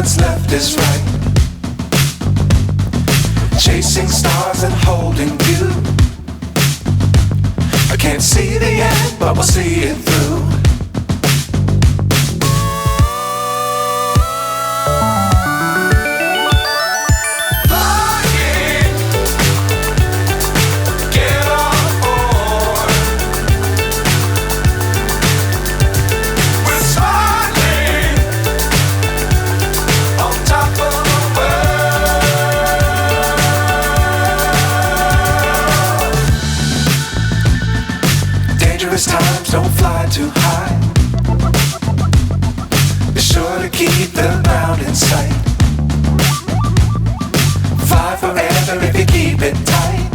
what's left is right. Chasing stars and holding you. I can't see the end, but we'll see it through. Times don't fly too high. Be sure to keep the ground in sight. Fly forever if you keep it tight.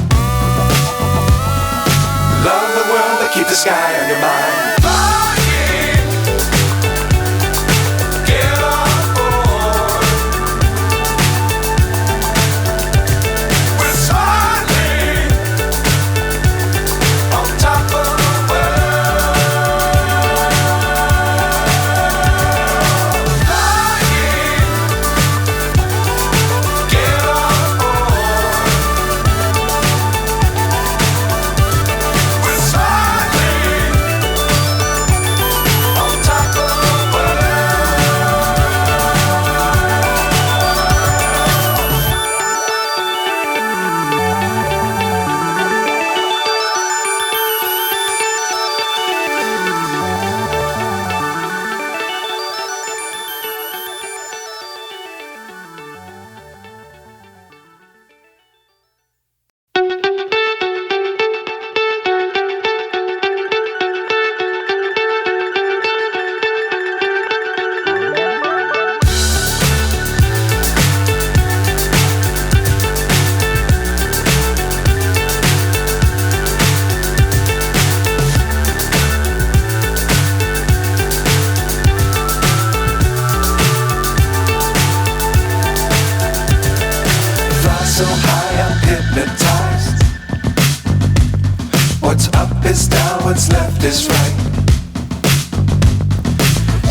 Love the world but keep the sky on your mind. So high I'm hypnotized. What's up is down, what's left is right.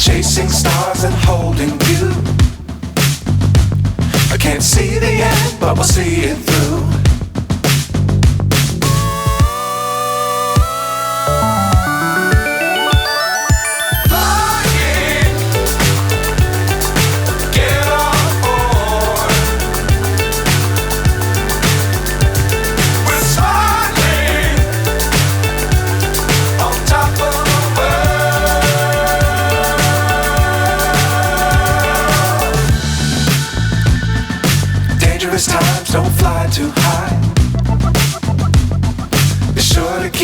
Chasing stars and holding you. I can't see the end, but we'll see it through. Times don't fly too high.